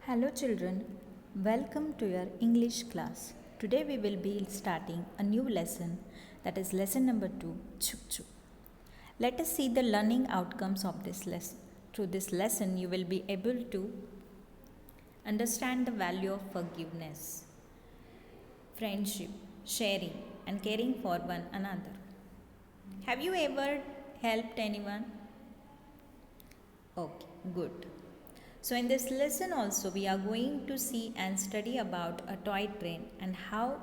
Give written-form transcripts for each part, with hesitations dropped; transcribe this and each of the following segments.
Hello children, welcome to your English class. Today we will be starting a new lesson, that is lesson number 2, Chuk Chuk. Let us see the learning outcomes of this lesson. Through this lesson you will be able to understand the value of forgiveness, friendship, sharing and caring for one another. Have you ever helped anyone? Okay, good. So in this lesson also we are going to see and study about a toy train and how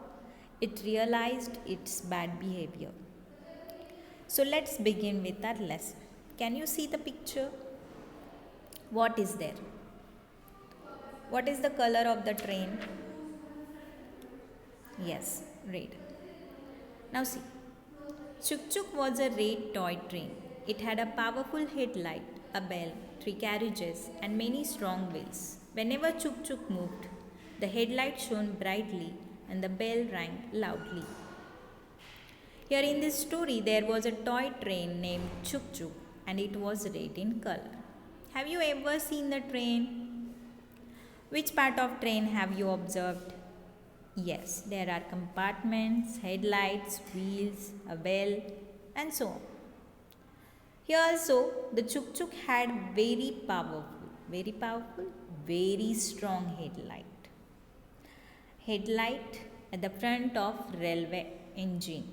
it realized its bad behavior. So let's begin with our lesson. Can you see the picture? What is there? What is the color of the train? Yes, red. Now see. Chuk Chuk was a red toy train. It had a powerful headlight, a bell, 3 carriages, and many strong wheels. Whenever Chuk Chuk moved, the headlight shone brightly and the bell rang loudly. Here in this story, there was a toy train named Chuk Chuk and it was red in color. Have you ever seen the train? Which part of train have you observed? Yes, there are compartments, headlights, wheels, a bell, and so on. Here also, the Chuk Chuk had very powerful, very strong headlight. Headlight at the front of railway engine.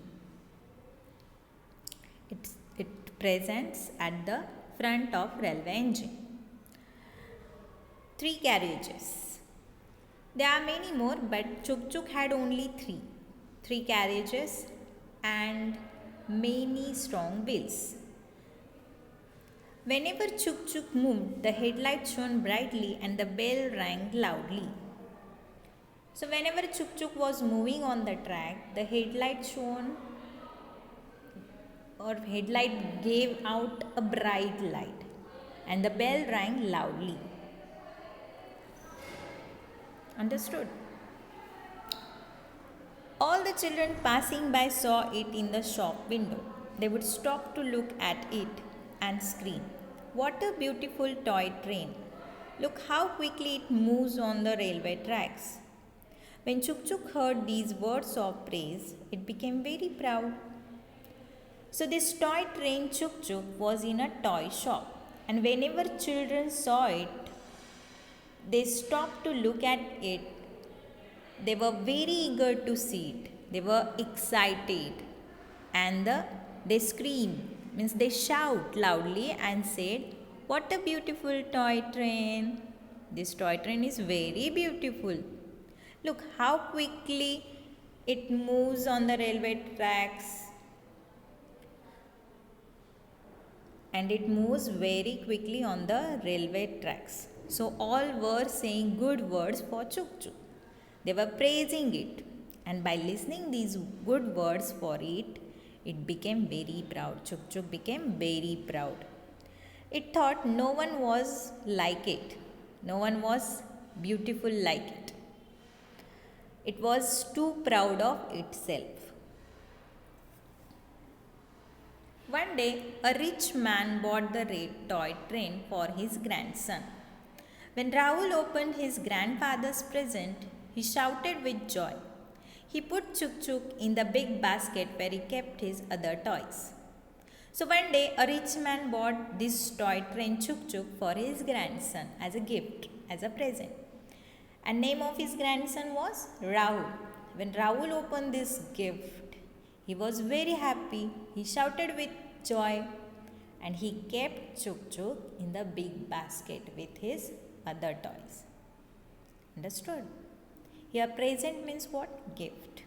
It presents at the front of railway engine. 3 carriages. There are many more, but Chuk Chuk had only 3. 3 carriages and many strong wheels. Whenever Chuk Chuk moved, the headlight shone brightly and the bell rang loudly. So whenever Chuk Chuk was moving on the track, the headlight shone or headlight gave out a bright light and the bell rang loudly. Understood? All the children passing by saw it in the shop window. They would stop to look at it and scream, "What a beautiful toy train! Look how quickly it moves on the railway tracks." When Chuk Chuk heard these words of praise, it became very proud. So this toy train Chuk Chuk was in a toy shop, and whenever children saw it, they stopped to look at it. They were very eager to see it. They were excited. And they screamed, means they shout loudly and said, "What a beautiful toy train! This toy train is very beautiful. Look how quickly it moves on the railway tracks." And it moves very quickly on the railway tracks. So all were saying good words for Chuk Chuk. They were praising it, and by listening these good words for it, it became very proud. Chuk Chuk became very proud. It thought no one was like it. No one was beautiful like it. It was too proud of itself. One day, a rich man bought the red toy train for his grandson. When Rahul opened his grandfather's present, he shouted with joy. He put Chuk Chuk in the big basket where he kept his other toys. So one day, a rich man bought this toy train Chuk Chuk for his grandson as a gift, as a present. And name of his grandson was Rahul. When Rahul opened this gift, he was very happy. He shouted with joy and he kept Chuk Chuk in the big basket with his other toys. Understood? Here present means what? Gift.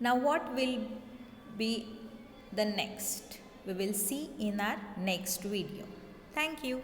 Now what will be the next? We will see in our next video. Thank you.